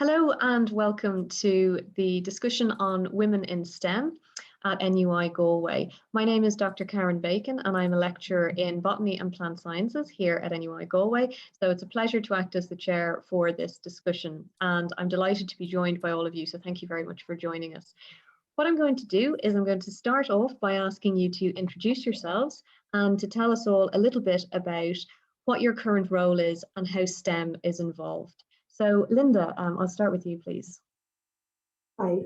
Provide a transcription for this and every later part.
Hello and welcome to the discussion on women in STEM at NUI Galway. My name is Dr. Karen Bacon and I'm a lecturer in Botany and Plant Sciences here at NUI Galway. So it's a pleasure to act as the chair for this discussion and I'm delighted to be joined by all of you. So thank you very much for joining us. What I'm going to do is I'm going to start off by asking you to introduce yourselves and to tell us all a little bit about what your current role is and how STEM is involved. So Linda, I'll start with you, please. Hi,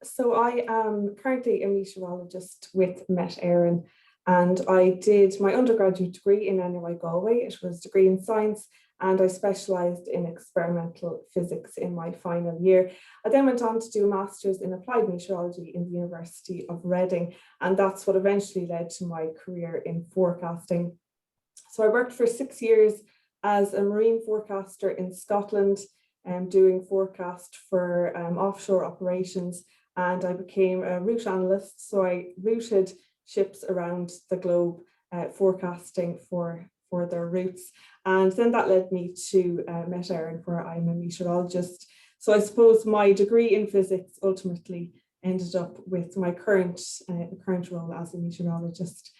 so I am currently a meteorologist with Met Éireann and I did my undergraduate degree in NUI Galway. It was a degree in science and I specialised in experimental physics in my final year. I then went on to do a master's in applied meteorology in the University of Reading, and that's what eventually led to my career in forecasting. So I worked for 6 years as a marine forecaster in Scotland, doing forecast for offshore operations, and I became a route analyst. So I routed ships around the globe, forecasting for their routes, and then that led me to Met Éireann, where I'm a meteorologist. So I suppose my degree in physics ultimately ended up with my current role as a meteorologist,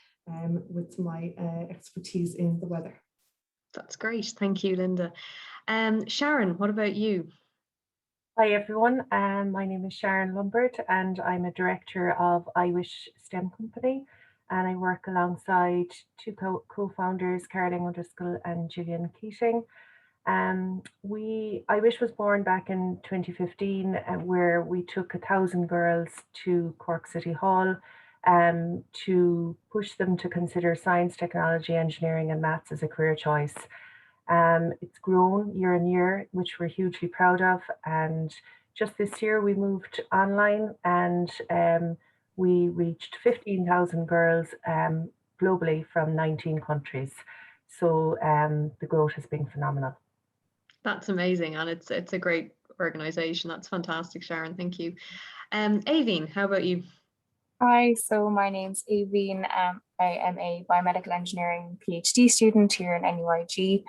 with my expertise in the weather. That's great. Thank you, Linda. Sharon, what about you? Hi everyone, my name is Sharon Lombard and I'm a director of WISTEM company, and I work alongside two co-founders, Caroline O'Driscoll and Gillian Keating. IWISH was born back in 2015, where we took 1,000 girls to Cork City Hall to push them to consider science, technology, engineering and maths as a career choice. It's grown year on year, which we're hugely proud of. And just this year we moved online and we reached 15,000 girls globally from 19 countries. So the growth has been phenomenal. That's amazing, and it's a great organisation. That's fantastic, Sharon. Thank you. Aoibhin, how about you? Hi, so my name's Aoibhin. I am a biomedical engineering PhD student here in NUIG,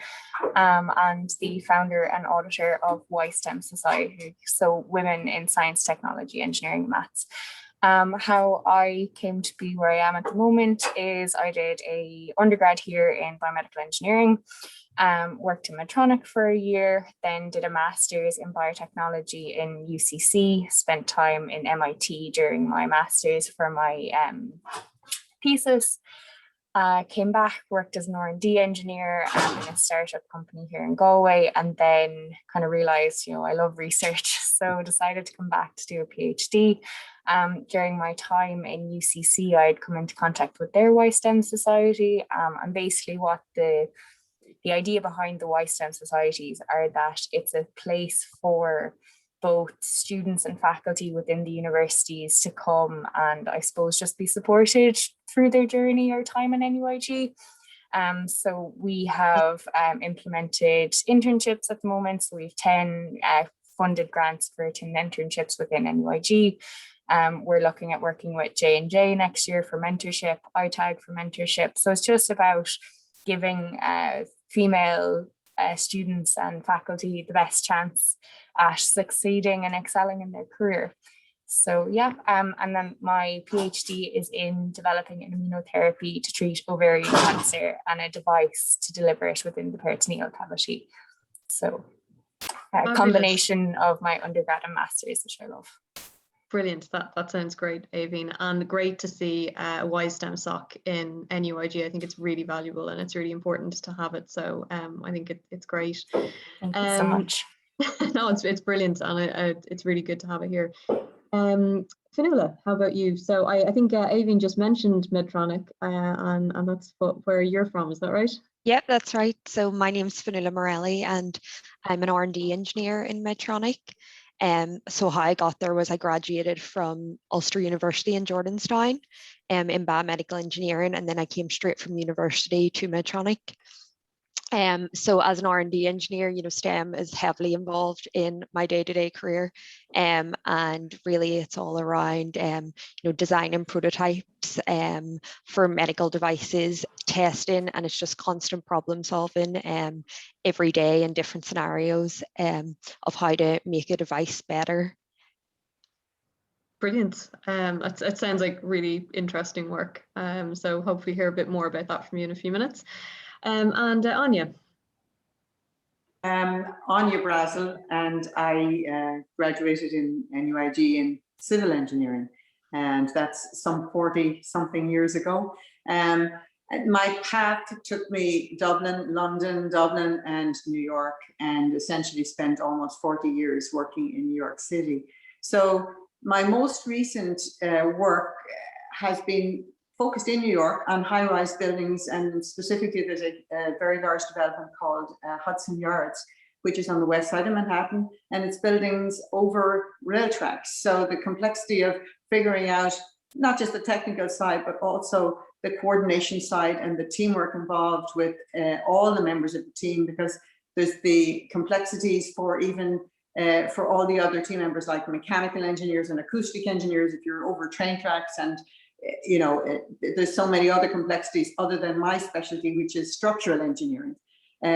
and the founder and auditor of WISTEM Society, so Women in Science, Technology, Engineering, Maths. How I came to be where I am at the moment is I did a undergrad here in biomedical engineering, worked in Medtronic for a year, then did a master's in biotechnology in UCC, spent time in MIT during my master's for my thesis, came back, worked as an R&D engineer in a startup company here in Galway, and then kind of realized, I love research, so decided to come back to do a PhD. During my time in UCC, I'd come into contact with their WISTEM Society, and basically what the idea behind the WISTEM societies are that it's a place for both students and faculty within the universities to come and I suppose just be supported through their journey or time in NUIG. So we have implemented internships at the moment. So we have 10 funded grants for 10 internships within NUIG. We're looking at working with J&J next year for mentorship, ITAG for mentorship. So it's just about giving female students and faculty the best chance at succeeding and excelling in their career. So yeah, and then my PhD is in developing an immunotherapy to treat ovarian cancer and a device to deliver it within the peritoneal cavity. So a combination of my undergrad and master's, which I love. Brilliant. That sounds great, Aoibhin, and great to see WISTEM Soc in NUIG. I think it's really valuable and it's really important to have it. So I think it's great. Thank you so much. No, it's brilliant, and it's really good to have it here. Fionnuala, how about you? So I think Aoibhin just mentioned Medtronic, and that's where you're from. Is that right? Yep, that's right. So my name's Fionnuala Morelli, and I'm an R&D engineer in Medtronic. So how I got there was I graduated from Ulster University in Jordanstown in biomedical engineering, and then I came straight from university to Medtronic. So as an R&D engineer, you know, STEM is heavily involved in my day-to-day career, and really it's all around, you know, designing prototypes for medical devices, testing, and it's just constant problem solving every day in different scenarios of how to make a device better. Brilliant. It sounds like really interesting work. So hopefully hear a bit more about that from you in a few minutes. And Aine. Aine Brazil, and I graduated in NUIG in civil engineering, and that's some 40 something years ago. And my path took me Dublin, Dublin and New York, and essentially spent almost 40 years working in New York City. So my most recent work has been focused in New York on high-rise buildings, and specifically there's a very large development called Hudson Yards, which is on the west side of Manhattan, and it's buildings over rail tracks. So the complexity of figuring out not just the technical side, but also the coordination side and the teamwork involved with all the members of the team, because there's the complexities for even for all the other team members, like mechanical engineers and acoustic engineers, if you're over train tracks, and you know, there's so many other complexities other than my specialty, which is structural engineering.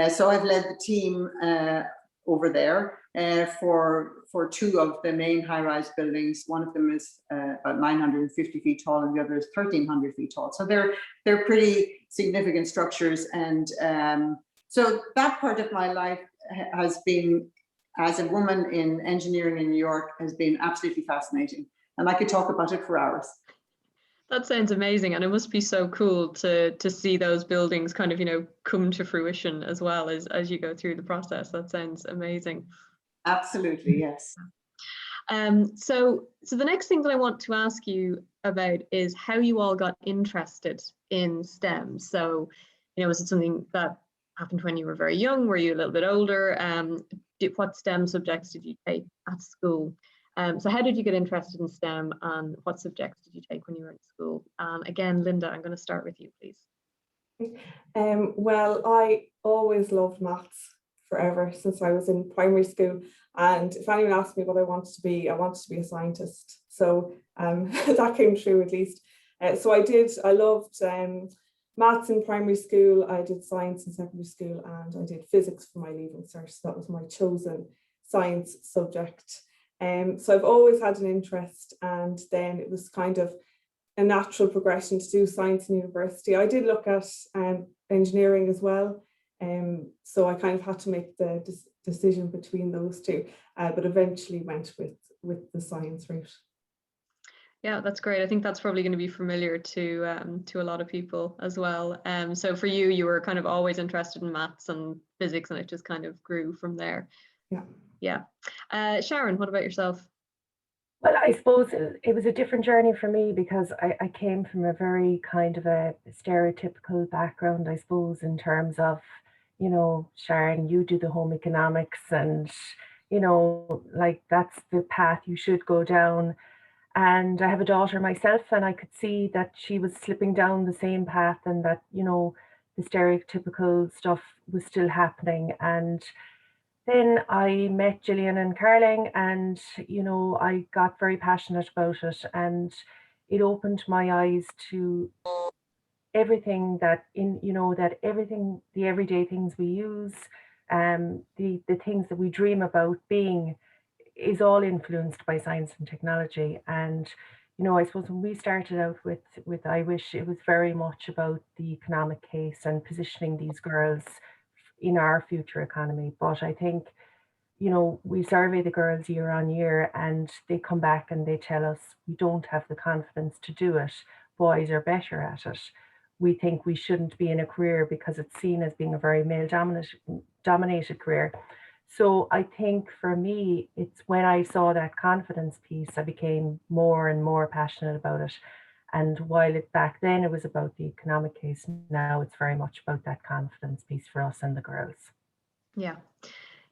So I've led the team over there for two of the main high-rise buildings. One of them is about 950 feet tall, and the other is 1,300 feet tall. So they're pretty significant structures, and so that part of my life has been, as a woman in engineering in New York, has been absolutely fascinating, and I could talk about it for hours. That sounds amazing, and it must be so cool to see those buildings kind of, you know, come to fruition as well as you go through the process. That sounds amazing. Absolutely, yes. So the next thing that I want to ask you about is how you all got interested in STEM. So, you know, was it something that happened when you were very young? Were you a little bit older? What STEM subjects did you take at school? So how did you get interested in STEM, and what subjects did you take when you were in school? Again, Linda, I'm going to start with you, please. Well, I always loved maths forever since I was in primary school. And if anyone asked me what I wanted to be a scientist. So that came true at least. So I loved maths in primary school. I did science in secondary school, and I did physics for my leaving cert. So that was my chosen science subject. So I've always had an interest, and then it was kind of a natural progression to do science in university. I did look at engineering as well, so I kind of had to make the decision between those two, but eventually went with the science route. Yeah, that's great. I think that's probably going to be familiar to a lot of people as well. So for you, you were kind of always interested in maths and physics, and it just kind of grew from there. Yeah. Sharon, what about yourself? Well, I suppose it was a different journey for me, because I came from a very kind of a stereotypical background, I suppose, in terms of, you know, Sharon, you do the home economics, and, you know, like that's the path you should go down. And I have a daughter myself, and I could see that she was slipping down the same path, and that, you know, the stereotypical stuff was still happening. And then I met Gillian and Caroline, and, you know, I got very passionate about it, and it opened my eyes to everything that everything, the everyday things we use, the things that we dream about being, is all influenced by science and technology. And, you know, I suppose when we started out with I Wish, it was very much about the economic case and positioning these girls in our future economy. But I think, you know, we survey the girls year on year, and they come back and they tell us we don't have the confidence to do it. Boys are better at it. We think we shouldn't be in a career because it's seen as being a very male dominated career. So I think for me, it's when I saw that confidence piece, I became more and more passionate about it. And while back then it was about the economic case, now it's very much about that confidence piece for us and the girls. Yeah.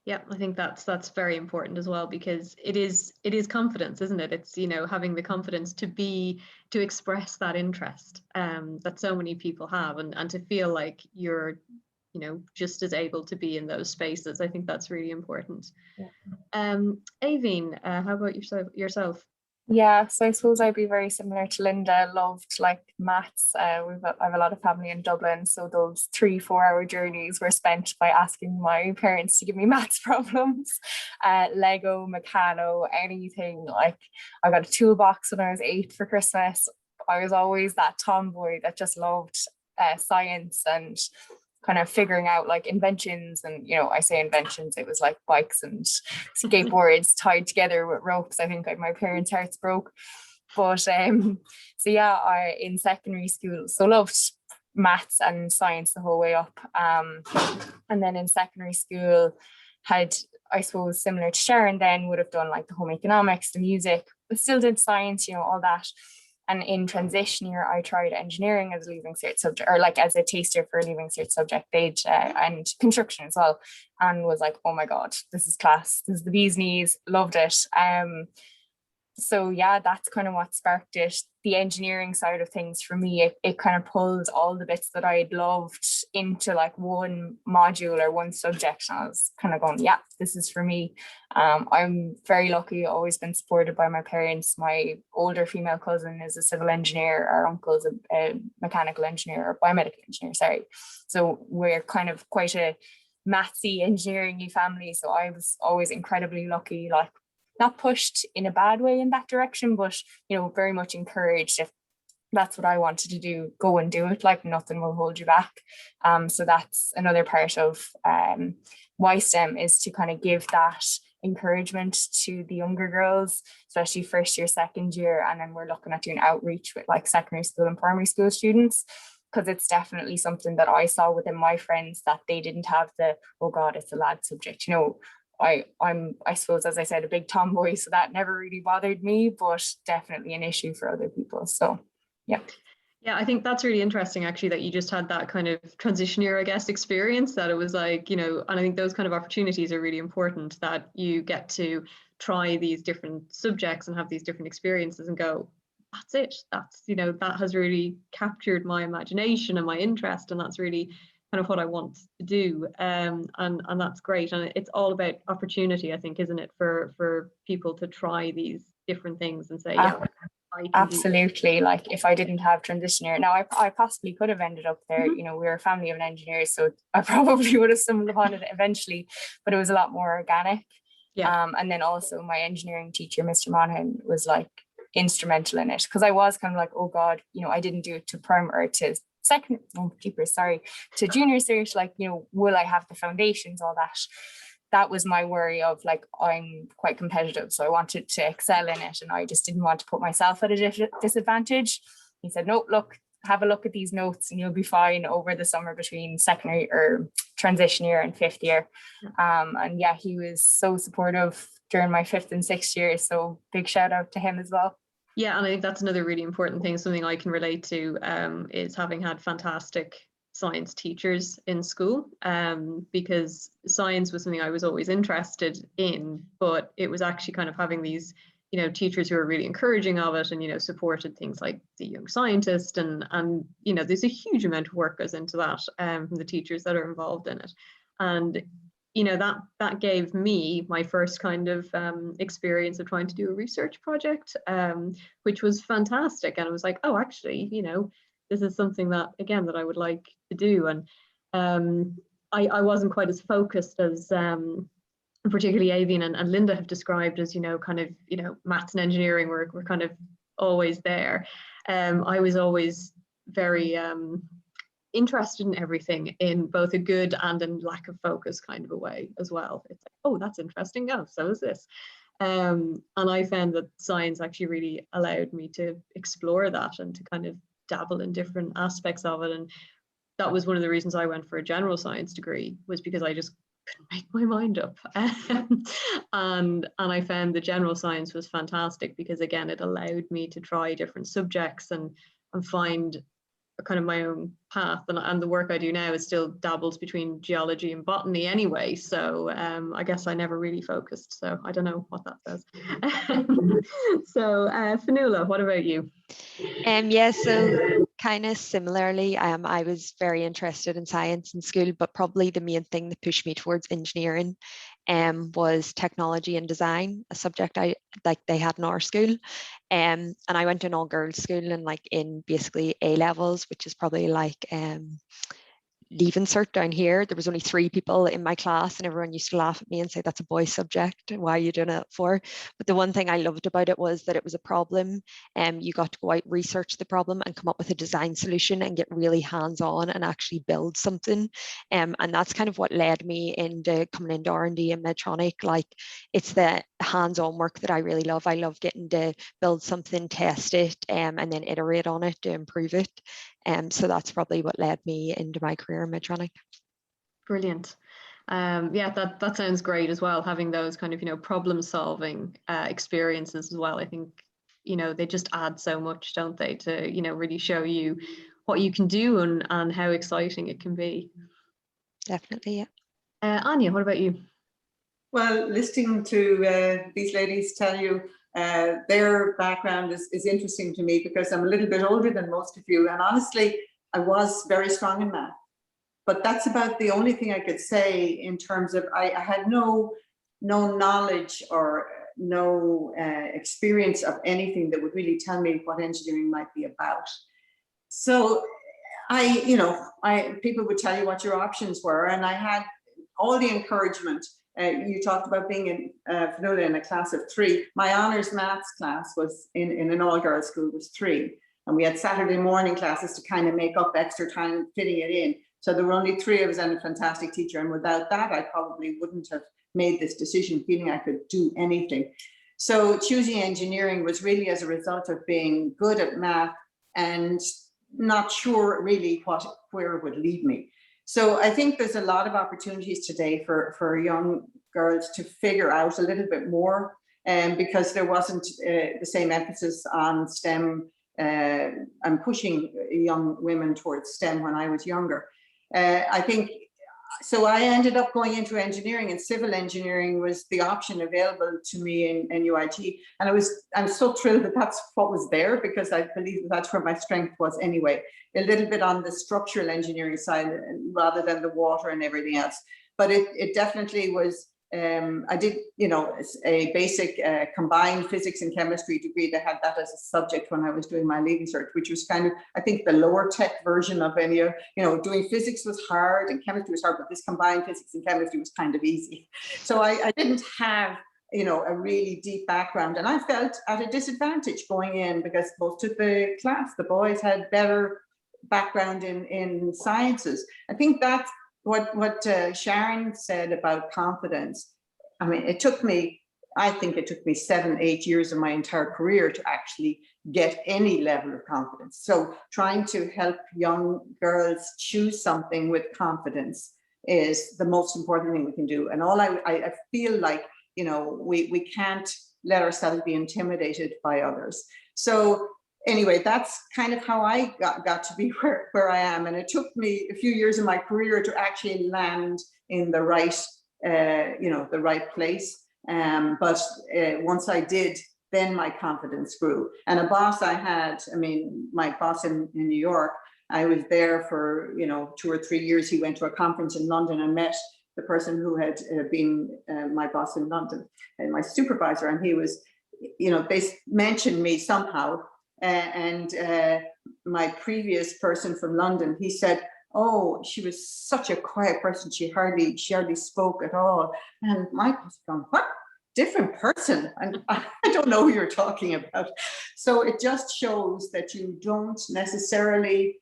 Yeah, I think that's very important as well, because it is confidence, isn't it? It's, you know, having the confidence to express that interest that so many people have, and to feel like you're you know, just as able to be in those spaces. I think that's really important. Yeah. Aoibhin, how about yourself? Yeah, so I suppose I'd be very similar to Linda. Loved like maths. I have a lot of family in Dublin, so those 3-4 hour journeys were spent by asking my parents to give me maths problems. Lego, Meccano, anything. Like I got a toolbox when I was 8 for Christmas. I was always that tomboy that just loved science and kind of figuring out like inventions. And you know, I say inventions, it was like bikes and skateboards tied together with ropes. I think my parents' hearts broke. But so yeah, I in secondary school so loved maths and science the whole way up. And then in secondary school had, I suppose, similar to Sharon, then would have done like the home economics, the music, but still did science, you know, all that. And in transition year, I tried engineering as a leaving cert subject, or like as a taster for a leaving cert subject, and construction as well. And was like, oh my God, this is class. This is the bee's knees. Loved it. So yeah, that's kind of what sparked it. The engineering side of things for me, it kind of pulls all the bits that I'd loved into like one module or one subject. And I was kind of going, yeah, this is for me. I'm very lucky, always been supported by my parents. My older female cousin is a civil engineer. Our uncle is a mechanical engineer, or biomedical engineer, sorry. So we're kind of quite a mathsy, engineering-y family. So I was always incredibly lucky, like not pushed in a bad way in that direction, but you know, very much encouraged. If that's what I wanted to do, go and do it. Like nothing will hold you back. So that's another part of WISTEM, is to kind of give that encouragement to the younger girls, especially first year, second year, and then we're looking at doing outreach with like secondary school and primary school students, because it's definitely something that I saw within my friends, that they didn't have the, oh God, it's a lad subject, you know. I'm, I suppose, as I said, a big tomboy, so that never really bothered me, but definitely an issue for other people. So, yeah. Yeah, I think that's really interesting, actually, that you just had that kind of transition year, I guess, experience, that it was like, you know, and I think those kind of opportunities are really important, that you get to try these different subjects and have these different experiences and go, that's it. That's, you know, that has really captured my imagination and my interest, and that's really kind of what I want to do, and that's great. And it's all about opportunity, I think, isn't it, for people to try these different things and say, yeah, I can absolutely. Like if I didn't have transition year, now I possibly could have ended up there. You know, we're a family of engineers, so I probably would have stumbled upon it eventually, but it was a lot more organic. Yeah. And then also my engineering teacher, Mr. Monaghan, was like instrumental in it, because I was kind of like, oh God, you know, I didn't do it to primary or to second, to junior cert, like, you know, will I have the foundations, all that. That was my worry of like, I'm quite competitive, so I wanted to excel in it, and I just didn't want to put myself at a disadvantage. He said, no, look, have a look at these notes and you'll be fine over the summer between secondary or transition year and 5th year. And yeah, he was so supportive during my 5th and 6th year, so big shout out to him as well. Yeah, and I think that's another really important thing, something I can relate to, is having had fantastic science teachers in school, because science was something I was always interested in, but it was actually kind of having these, you know, teachers who were really encouraging of it, and, you know, supported things like the Young Scientist, and you know, there's a huge amount of work goes into that, from the teachers that are involved in it. And you know, that gave me my first kind of experience of trying to do a research project, which was fantastic. And it was like, oh, actually, you know, this is something that, again, that I would like to do. And I wasn't quite as focused as particularly Aoibhin and Linda have described, as, you know, kind of, you know, maths and engineering were kind of always there. I was always very interested in everything in both a good and in lack of focus kind of a way as well. It's like, oh, that's interesting. Oh, so is this. And I found that science actually really allowed me to explore that and to kind of dabble in different aspects of it. And that was one of the reasons I went for a general science degree, was because I just couldn't make my mind up. And I found the general science was fantastic, because again, it allowed me to try different subjects and find kind of my own path, and the work I do now is still dabbles between geology and botany anyway, so I guess I never really focused, so I don't know what that says. So Fionnuala, what about you? Yeah, so kind of similarly, I was very interested in science in school, but probably the main thing that pushed me towards engineering was technology and design, a subject they had in our school. And I went to an all-girls school, and like in basically A levels, which is probably like leaving cert down here, there was only 3 people in my class, and everyone used to laugh at me and say, that's a boy subject, why are you doing it for? But the one thing I loved about it was that it was a problem, and you got to go out, research the problem and come up with a design solution and get really hands-on and actually build something. And that's kind of what led me into coming into R&D and Medtronic. Like, it's the hands-on work that I really love. I love getting to build something, test it, and then iterate on it to improve it. So that's probably what led me into my career in Medtronic. Brilliant. Yeah, that sounds great as well, having those kind of, problem solving experiences as well. I think, they just add so much, don't they, to, really show you what you can do and how exciting it can be. Definitely, yeah. Anya, what about you? Well, listening to these ladies tell you their background is interesting to me, because I'm a little bit older than most of you, and honestly, I was very strong in math. But that's about the only thing I could say in terms of I had no knowledge or no experience of anything that would really tell me what engineering might be about. So people would tell you what your options were, and I had all the encouragement. You talked about being in a class of 3. My honors maths class was in an all-girls school, was 3, and we had Saturday morning classes to kind of make up extra time fitting it in. So there were only 3 of us and a fantastic teacher, and without that, I probably wouldn't have made this decision, feeling I could do anything. So choosing engineering was really as a result of being good at math and not sure really where it would lead me. So I think there's a lot of opportunities today for young girls to figure out a little bit more, because there wasn't the same emphasis on STEM and pushing young women towards STEM when I was younger. I think, so I ended up going into engineering, and civil engineering was the option available to me in NUIG. And I'm so thrilled that that's what was there, because I believe that's where my strength was anyway, a little bit on the structural engineering side rather than the water and everything else. But it definitely was, I did, a basic combined physics and chemistry degree. They had that as a subject when I was doing my leaving cert, which was kind of, I think, the lower tech version of any, doing physics was hard and chemistry was hard, but this combined physics and chemistry was kind of easy. So I didn't have, a really deep background, and I felt at a disadvantage going in, because most of the class, the boys, had better background in sciences. I think that's what Sharon said about confidence. I mean, I think it took me 7-8 years of my entire career to actually get any level of confidence. So trying to help young girls choose something with confidence is the most important thing we can do. And all I feel like, we can't let ourselves be intimidated by others. So anyway, that's kind of how I got to be where I am. And it took me a few years of my career to actually land in the right, the right place. But once I did, then my confidence grew. And a boss I had, my boss in New York, I was there for, 2 or 3 years. He went to a conference in London and met the person who had been my boss in London and my supervisor. And he was, they mentioned me somehow. And my previous person from London, he said, oh, she was such a quiet person. She hardly spoke at all. And Michael was going, what? Different person? And I don't know who you're talking about. So it just shows that you don't necessarily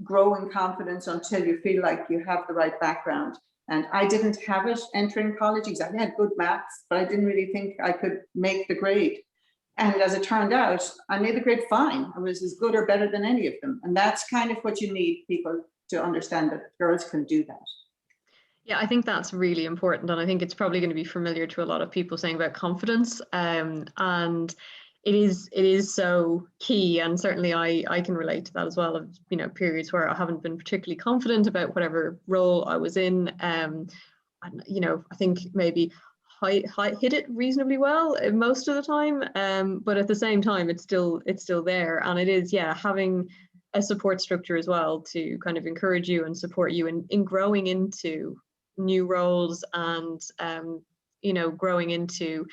grow in confidence until you feel like you have the right background. And I didn't have it entering college. I had good maths, but I didn't really think I could make the grade. And as it turned out, I made the grade fine. I was as good or better than any of them. And that's kind of what you need people to understand, that girls can do that. Yeah, I think that's really important. And I think it's probably going to be familiar to a lot of people saying about confidence. And it is so key, and certainly I can relate to that as well, of, you know, periods where I haven't been particularly confident about whatever role I was in, and you know, I think maybe hit it reasonably well most of the time, but at the same time it's still there, and it is, yeah, having a support structure as well to kind of encourage you and support you in growing into new roles, and you know, growing into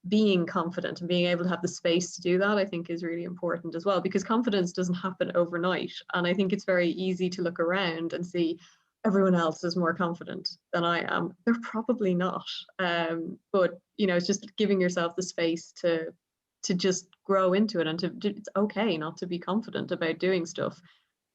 being confident and being able to have the space to do that, I think is really important as well, because confidence doesn't happen overnight. And I think it's very easy to look around and see everyone else is more confident than I am. They're probably not. But, you know, it's just giving yourself the space to just grow into it, and it's okay not to be confident about doing stuff,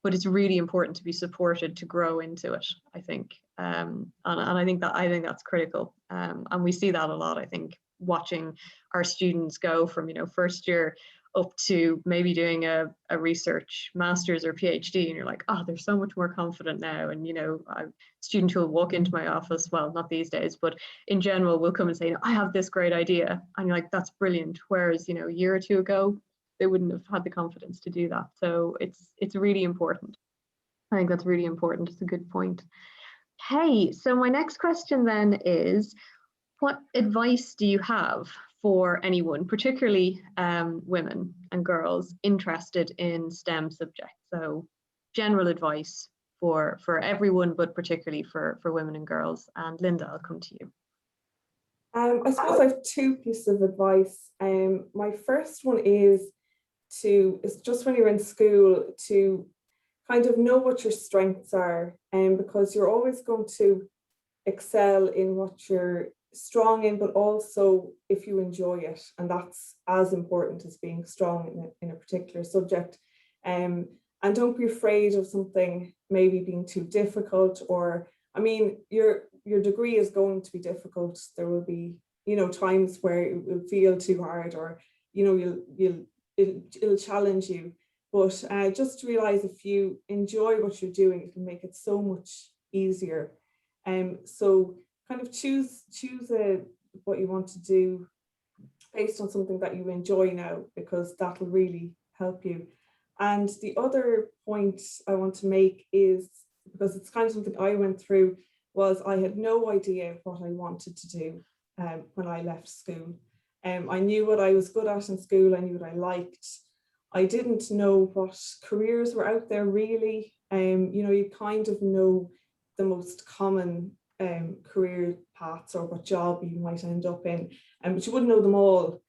but it's really important to be supported to grow into it, I think. And I think that's critical. And we see that a lot, I think, watching our students go from, you know, first year up to maybe doing a research master's or PhD, and you're like, oh, they're so much more confident now. And, you know, a student who will walk into my office, well, not these days, but in general, will come and say, I have this great idea. And you're like, that's brilliant. Whereas, you know, a year or two ago, they wouldn't have had the confidence to do that. So it's really important. I think that's really important. It's a good point. Hey, so my next question then is, what advice do you have for anyone, particularly women and girls interested in STEM subjects? So general advice for everyone, but particularly for women and girls. And Linda, I'll come to you. I suppose I have two pieces of advice. My first one is just when you're in school, to kind of know what your strengths are, because you're always going to excel in what you're strong in, but also if you enjoy it, and that's as important as being strong in a particular subject. And don't be afraid of something maybe being too difficult, or, I mean, your degree is going to be difficult. There will be, you know, times where it will feel too hard, or, you know, it'll challenge you. But just realize, if you enjoy what you're doing, it can make it so much easier. So kind of choose what you want to do based on something that you enjoy now, because that'll really help you. And the other point I want to make is, because it's kind of something I went through, was I had no idea what I wanted to do when I left school. I knew what I was good at in school. I knew what I liked. I didn't know what careers were out there really. You know, you kind of know the most common career paths, or what job you might end up in, but you wouldn't know them all.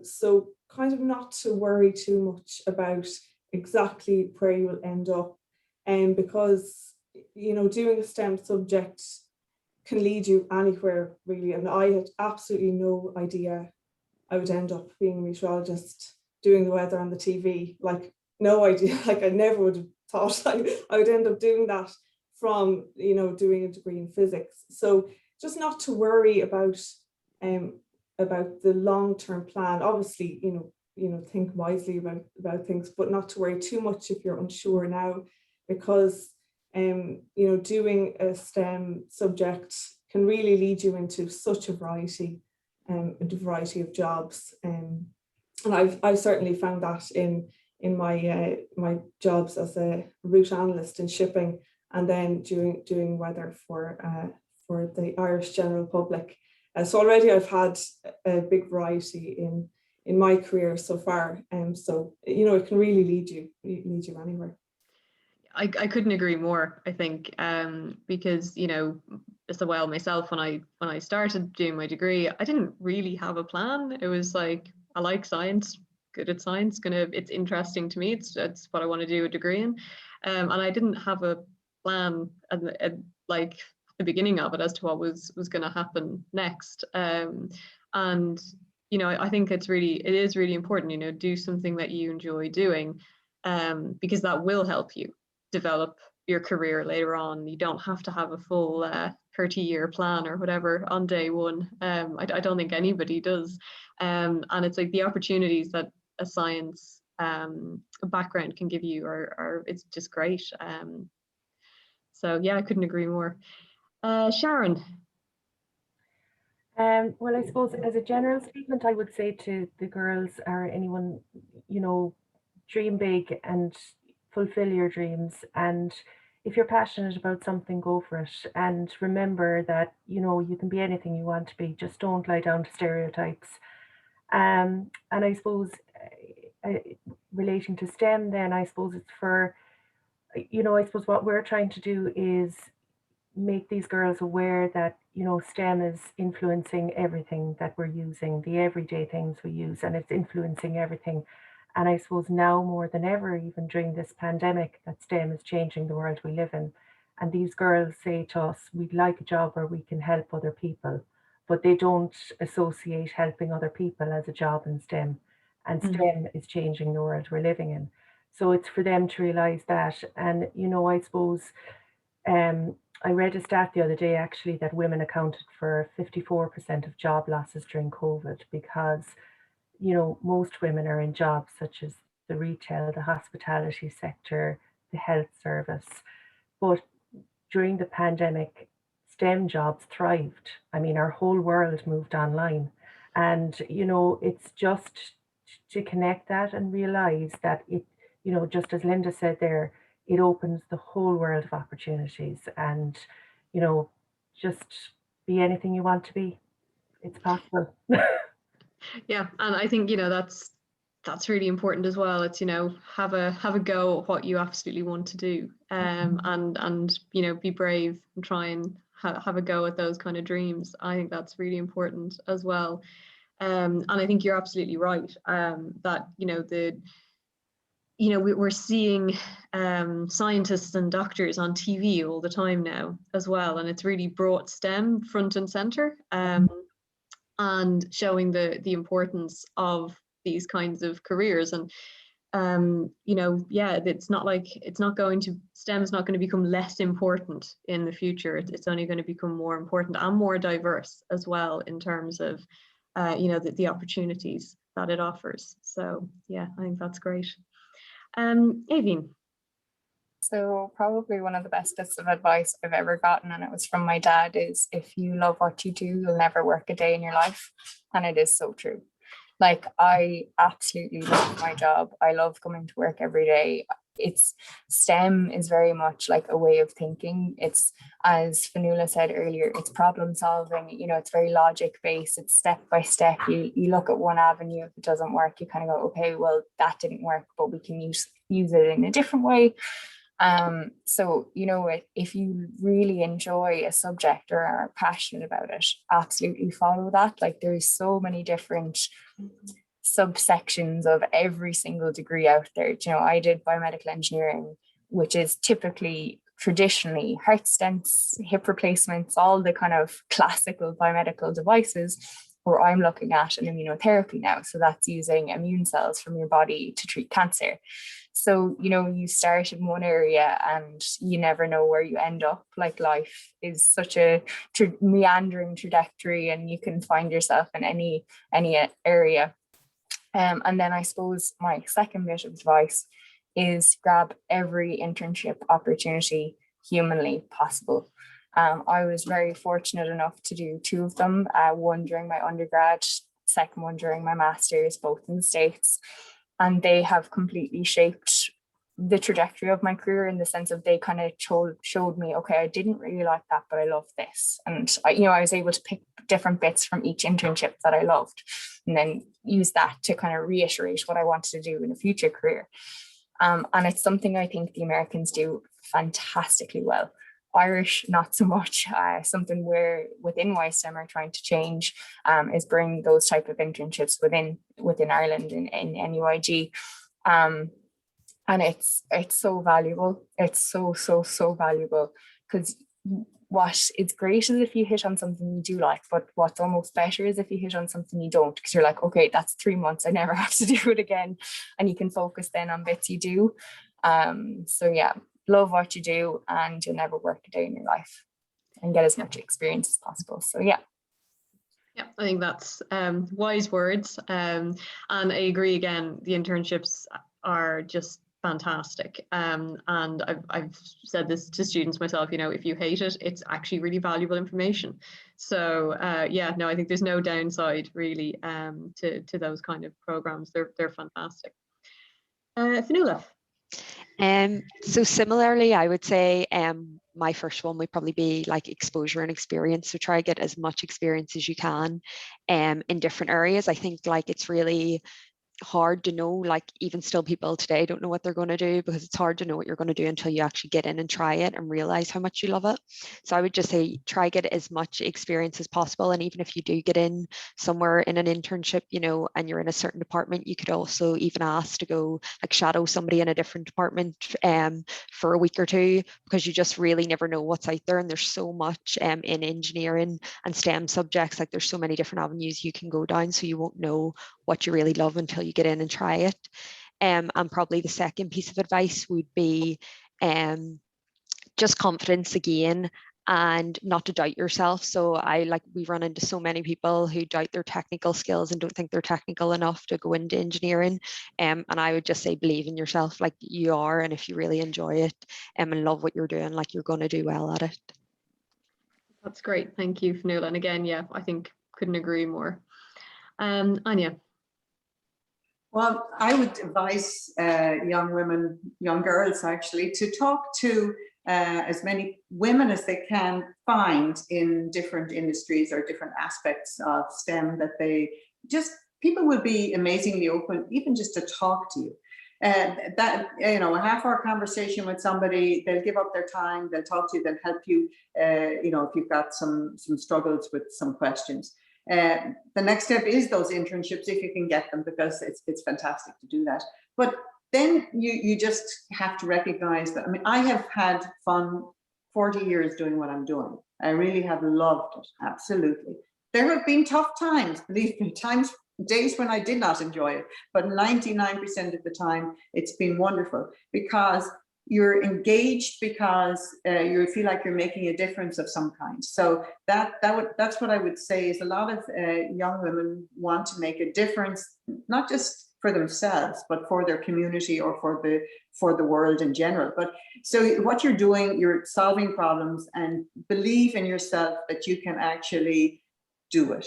So kind of not to worry too much about exactly where you will end up, because, you know, doing a STEM subject can lead you anywhere really. And I had absolutely no idea I would end up being a meteorologist doing the weather on the TV. Like, no idea. Like, I never would have thought I would end up doing that from, you know, doing a degree in physics. So just not to worry about the long-term plan. Obviously, you know, think wisely about things, but not to worry too much if you're unsure now, because you know, doing a STEM subject can really lead you into such a variety of jobs. And I've certainly found that in my my jobs as a route analyst in shipping, and then doing weather for the Irish general public. So already I've had a big variety in my career so far. So, you know, it can really lead you anywhere. I couldn't agree more, I think, because, you know, so well myself, when I started doing my degree, I didn't really have a plan. It was like, I like science, good at science, it's interesting to me, it's what I want to do a degree in, and I didn't have a plan at like the beginning of it as to what was going to happen next. And, you know, I think it is really important, you know, do something that you enjoy doing, because that will help you develop your career later on. You don't have to have a full 30-year plan or whatever on day one. I don't think anybody does. And it's like the opportunities that a science background can give you it's just great. So yeah, I couldn't agree more. Sharon. Well, I suppose as a general statement, I would say to the girls or anyone, you know, dream big and fulfill your dreams. And if you're passionate about something, go for it. And remember that, you know, you can be anything you want to be. Just don't lie down to stereotypes. And I suppose relating to STEM, then I suppose it's for, you know, I suppose what we're trying to do is make these girls aware that, you know, STEM is influencing everything that we're using, the everyday things we use, and it's influencing everything. And I suppose now more than ever, even during this pandemic, that STEM is changing the world we live in. And these girls say to us, we'd like a job where we can help other people, but they don't associate helping other people as a job in STEM. And STEM is changing the world we're living in. So it's for them to realize that. And, you know, I suppose I read a stat the other day actually that women accounted for 54% of job losses during COVID because, you know, most women are in jobs such as the retail, the hospitality sector, the health service. But during the pandemic, STEM jobs thrived. I mean, our whole world moved online. And, you know, it's just to connect that and realize that it, you know, just as Linda said there, it opens the whole world of opportunities. And, you know, just be anything you want to be. It's possible. Yeah, and I think, you know, that's really important as well. It's, you know, have a go at what you absolutely want to do, and you know, be brave and try and have a go at those kind of dreams. I think that's really important as well. And I think you're absolutely right, that, you know, we're seeing scientists and doctors on TV all the time now as well, and it's really brought STEM front and center, and showing the importance of these kinds of careers. And you know, yeah, STEM is not going to become less important in the future. It's only going to become more important and more diverse as well in terms of you know, the opportunities that it offers. So yeah, I think that's great. Aoibhin. So probably one of the best bits of advice I've ever gotten, and it was from my dad, is if you love what you do, you'll never work a day in your life. And it is so true. Like, I absolutely love my job. I love coming to work every day. It's STEM is very much like a way of thinking. It's, as Fionnuala said earlier, it's problem solving. You know, it's very logic based. It's step by step. You look at one avenue. If it doesn't work, you kind of go, okay, well, that didn't work, but we can use it in a different way. So, you know, if you really enjoy a subject or are passionate about it, absolutely follow that. Like, there's so many different subsections of every single degree out there. You know, I did biomedical engineering, which is traditionally heart stents, hip replacements, all the kind of classical biomedical devices, where I'm looking at an immunotherapy now. So that's using immune cells from your body to treat cancer. So, you know, you start in one area and you never know where you end up. Like, life is such a meandering trajectory, and you can find yourself in any area. And then I suppose my second bit of advice is grab every internship opportunity humanly possible. I was very fortunate enough to do 2 of them, one during my undergrad, second one during my master's, both in the States. And they have completely shaped the trajectory of my career, in the sense of they kind of showed me, okay, I didn't really like that, but I love this. And I was able to pick different bits from each internship that I loved, and then use that to kind of reiterate what I wanted to do in a future career. And it's something I think the Americans do fantastically well. Irish, not so much. Something we're within WISTEM are trying to change is bring those type of internships within Ireland in NUIG. And it's so valuable. It's so valuable, because what it's great is if you hit on something you do like, but what's almost better is if you hit on something you don't, because you're like, okay, that's 3 months, I never have to do it again, and you can focus then on bits you do. So yeah, love what you do, and you'll never work a day in your life, and get as much experience as possible. So yeah. Yeah, I think that's wise words. And I agree again, the internships are just fantastic. And I've said this to students myself, you know, if you hate it, it's actually really valuable information. So yeah, no, I think there's no downside really to those kind of programs. They're fantastic. Fionnuala. So similarly, I would say my first one would probably be like exposure and experience. So try to get as much experience as you can in different areas. I think like it's really hard to know, like even still people today don't know what they're going to do, because it's hard to know what you're going to do until you actually get in and try it and realize how much you love it. So I would just say try get as much experience as possible, and even if you do get in somewhere in an internship, you know, and you're in a certain department, you could also even ask to go like shadow somebody in a different department for a week or two, because you just really never know what's out there. And there's so much in engineering and STEM subjects, like there's so many different avenues you can go down, so you won't know what you really love until you get in and try it. And probably the second piece of advice would be just confidence again, and not to doubt yourself. So we run into so many people who doubt their technical skills and don't think they're technical enough to go into engineering. And I would just say believe in yourself, like you are, and if you really enjoy it and love what you're doing, like you're going to do well at it. That's great, thank you, Fionnuala. And again, yeah, I think couldn't agree more. Anya. Well, I would advise young women, young girls actually, to talk to as many women as they can find in different industries or different aspects of STEM, that people will be amazingly open, even just to talk to you. That, you know, a half-hour conversation with somebody, they'll give up their time, they'll talk to you, they'll help you, you know, if you've got some struggles with some questions. The next step is those internships, if you can get them, because it's fantastic to do that. But then you just have to recognize that, I mean, I have had fun 40 years doing what I'm doing. I really have loved it, absolutely. There have been tough times, believe me, days when I did not enjoy it, but 99% of the time it's been wonderful, because you're engaged, because you feel like you're making a difference of some kind. So that's what I would say, is a lot of young women want to make a difference, not just for themselves, but for their community or for the world in general. But so what you're doing, you're solving problems, and believe in yourself that you can actually do it.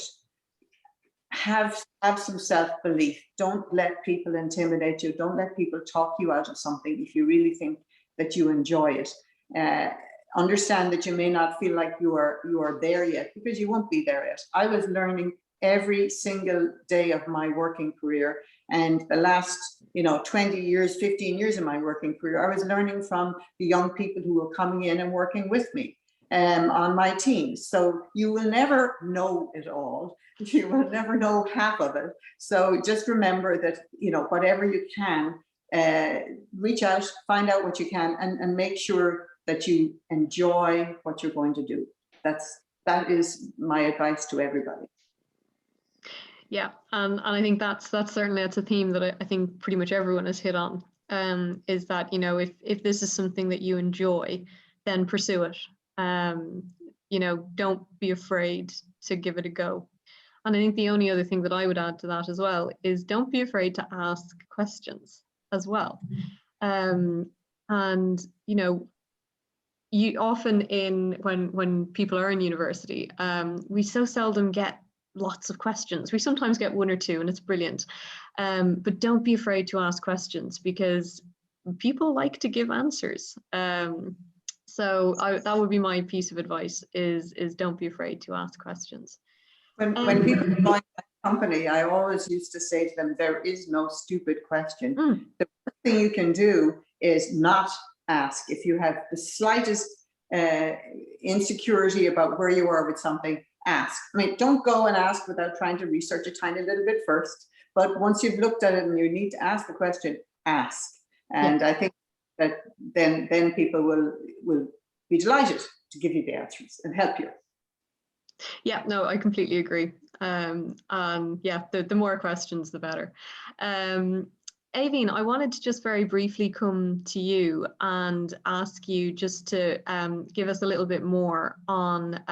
Have some self-belief. Don't let people intimidate you. Don't let people talk you out of something if you really think that you enjoy it. Understand that you may not feel like you are there yet, because you won't be there yet. I was learning every single day of my working career, and the last 20 years, 15 years of my working career, I was learning from the young people who were coming in and working with me on my team. So you will never know it all. You will never know half of it. So just remember that, whatever you can, reach out, find out what you can, and make sure that you enjoy what you're going to do. That is my advice to everybody. Yeah, and I think that's certainly a theme that I think pretty much everyone has hit on. Is that if this is something that you enjoy, then pursue it. Don't be afraid to give it a go. And I think the only other thing that I would add to that as well is don't be afraid to ask questions as well. You often when people are in university, we so seldom get lots of questions. We sometimes get one or two, and it's brilliant. But don't be afraid to ask questions, because people like to give answers. So that would be my piece of advice: is don't be afraid to ask questions. When people join my company, I always used to say to them, there is no stupid question. The first thing you can do is not ask. If you have the slightest insecurity about where you are with something, ask. I mean, don't go and ask without trying to research a tiny little bit first. But once you've looked at it and you need to ask the question, ask. And I think that then people will be delighted to give you the answers and help you. Yeah, no, I completely agree. The more questions, the better. Aoibhin, I wanted to just very briefly come to you and ask you just to give us a little bit more on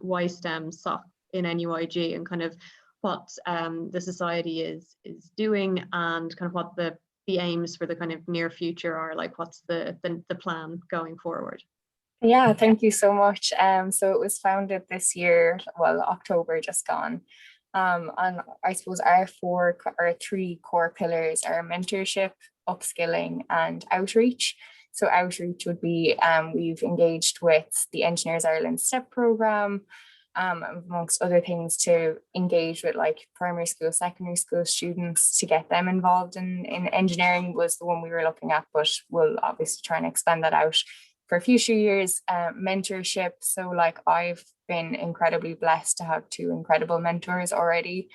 WISTEM SOC in NUIG, and kind of what the society is doing, and kind of what the the aims for the kind of near future are? Like, what's the plan going forward? Yeah, thank you so much. So it was founded this year, well, October just gone. And I suppose our three core pillars are mentorship, upskilling, and outreach. So outreach would be we've engaged with the Engineers Ireland STEP program, amongst other things, to engage with like primary school, secondary school students to get them involved in engineering was the one we were looking at, but we'll obviously try and expand that out for future years. Mentorship. So like I've been incredibly blessed to have two incredible mentors already.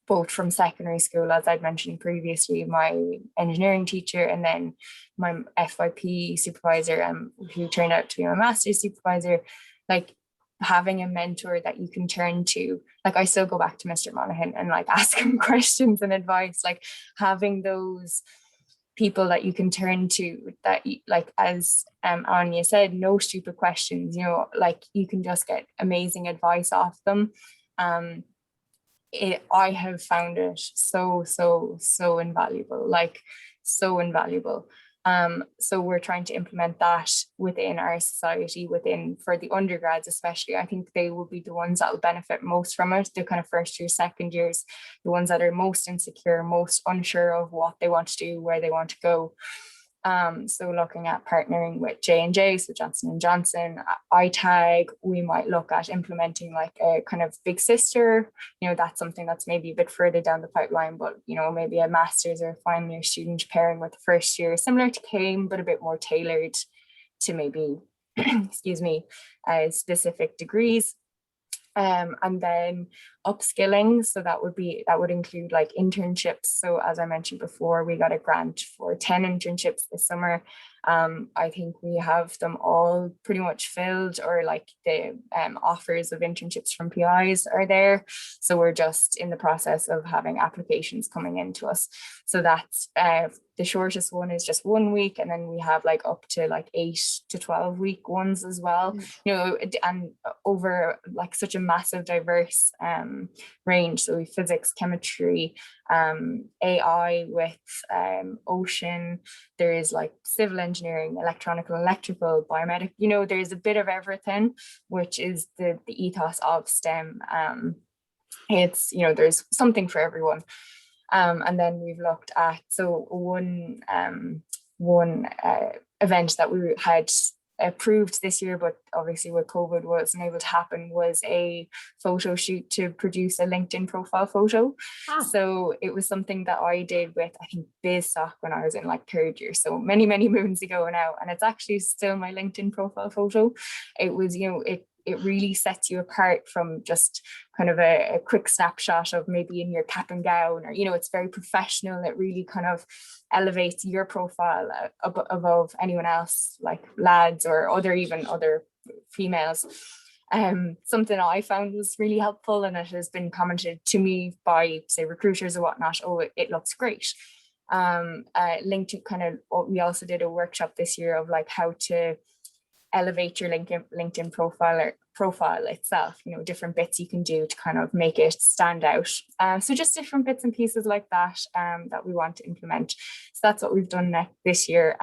Both from secondary school, as I'd mentioned previously, my engineering teacher, and then my FYP supervisor, who turned out to be my master's supervisor. Like having a mentor that you can turn to, like I still go back to Mr. Monaghan and like ask him questions and advice, like having those people that you can turn to, that like, as Anya said, no stupid questions, you know, like you can just get amazing advice off them. I have found it so invaluable, like so invaluable. So we're trying to implement that within our society, for the undergrads especially. I think they will be the ones that will benefit most from it, the kind of first year, second years, the ones that are most insecure, most unsure of what they want to do, where they want to go. So looking at partnering with J&J, so Johnson & Johnson, ITAG, we might look at implementing like a kind of big sister, you know, that's something that's maybe a bit further down the pipeline, but, you know, maybe a master's or final year student pairing with the first year, similar to CAME, but a bit more tailored to maybe, excuse me, specific degrees. And then upskilling, so that would include like internships. So as I mentioned before, we got a grant for 10 internships this summer. I think we have them all pretty much filled, or like the offers of internships from PIs are there. So we're just in the process of having applications coming into us. So that's the shortest one is just 1 week, and then we have like up to like 8 to 12 week ones as well. You know, and over like such a massive diverse range. So we physics, chemistry, AI with ocean. There is like civil engineering, electronical, electrical, biomedical. You know, there's a bit of everything, which is the evos of STEM. It's, you know, there's something for everyone. And then we've looked at, so one event that we had approved this year, but obviously with COVID wasn't able to happen, was a photo shoot to produce a LinkedIn profile photo. So it was something that I did with, I think, BizSoc when I was in like third year, so many moons ago now, and it's actually still my LinkedIn profile photo. It was, you know, it really sets you apart from just kind of a quick snapshot of maybe in your cap and gown, or, you know, it's very professional. It really kind of elevates your profile above anyone else, like lads or other females. Something I found was really helpful, and it has been commented to me by, say, recruiters or whatnot, oh, it looks great. Linked to kind of, we also did a workshop this year of like how to elevate your LinkedIn profile itself, you know, different bits you can do to kind of make it stand out. So just different bits and pieces like that that we want to implement. So that's what we've done this year.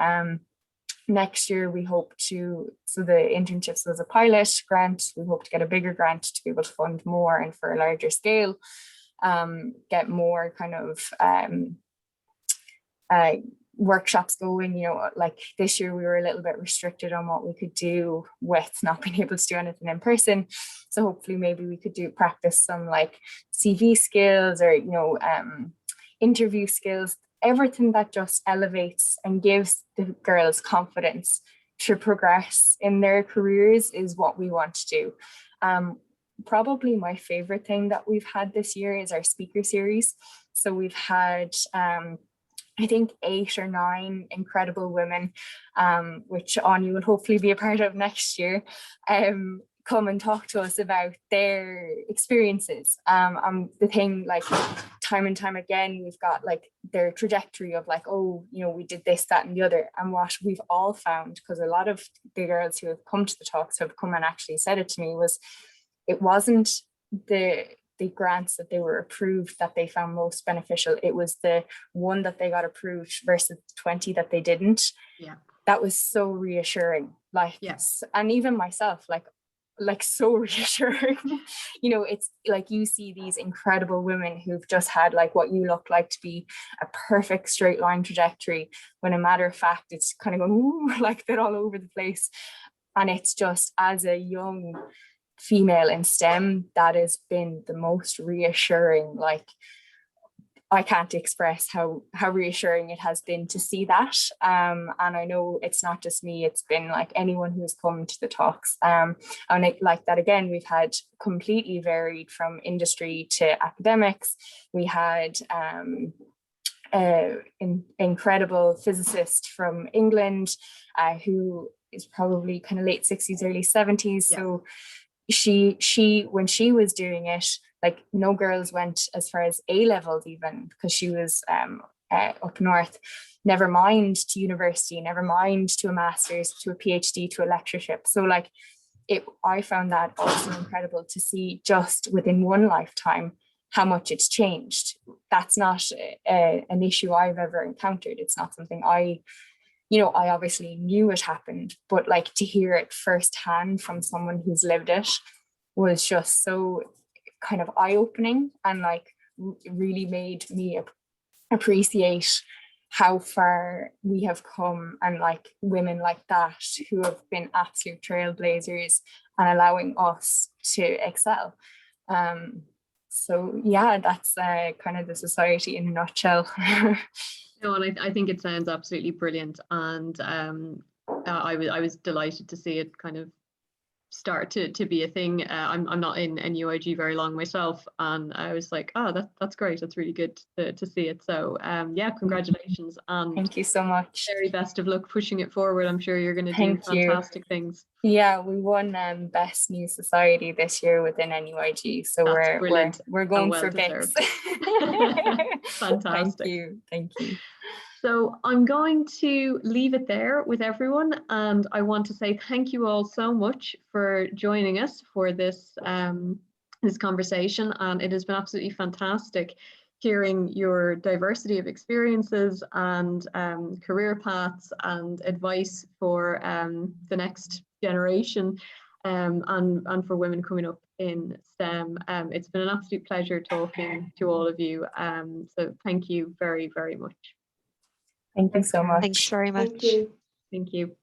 Next year we hope to, so the internships was a pilot grant, we hope to get a bigger grant to be able to fund more and for a larger scale, get more kind of workshops going. You know, like this year we were a little bit restricted on what we could do with not being able to do anything in person, so hopefully maybe we could practice some like CV skills, or, you know, interview skills, everything that just elevates and gives the girls confidence to progress in their careers is what we want to do. Probably my favorite thing that we've had this year is our speaker series. So we've had I think 8 or 9 incredible women, which Anya will hopefully be a part of next year, come and talk to us about their experiences. The thing, like, time and time again, we've got like their trajectory of like, oh, you know, we did this, that, and the other. And what we've all found, because a lot of the girls who have come to the talks have come and actually said it to me, was it wasn't the the grants that they were approved that they found most beneficial. It was the one that they got approved versus 20 that they didn't. Yeah. That was so reassuring. Like, yes, and even myself, like so reassuring. You know, it's like you see these incredible women who've just had like what you look like to be a perfect straight line trajectory, when a matter of fact it's kind of going ooh, like they're all over the place. And it's just, as a young female in STEM, that has been the most reassuring. Like, I can't express how reassuring it has been to see that. And I know it's not just me, it's been like anyone who's come to the talks. And like that, again, we've had completely varied from industry to academics. We had incredible physicist from England who is probably kind of late 60s, early 70s. Yeah. So she when she was doing it, like no girls went as far as A levels even, because she was up north, never mind to university, never mind to a master's, to a PhD, to a lectureship. So like I found that also incredible to see just within one lifetime how much it's changed. That's not an issue I've ever encountered. It's not something I obviously knew it happened, but like to hear it firsthand from someone who's lived it was just so kind of eye-opening, and like really made me appreciate how far we have come, and like women like that who have been absolute trailblazers and allowing us to excel. So yeah, that's kind of the society in a nutshell. No, and I think it sounds absolutely brilliant, and I was delighted to see it kind of start to be a thing. I'm not in NUIG very long myself, and I was like, oh, that's great. That's really good to see it. So yeah, congratulations, and thank you so much. Very best of luck pushing it forward. I'm sure you're going to do fantastic things. Yeah, we won Best New Society this year within NUIG, so we're going for bits. Fantastic. Thank you. So I'm going to leave it there with everyone, and I want to say thank you all so much for joining us for this this conversation, and it has been absolutely fantastic hearing your diversity of experiences and career paths and advice for the next generation and for women coming up in STEM. It's been an absolute pleasure talking to all of you. So thank you very, very much. Thank you so much. Thanks very much. Thank you. Thank you.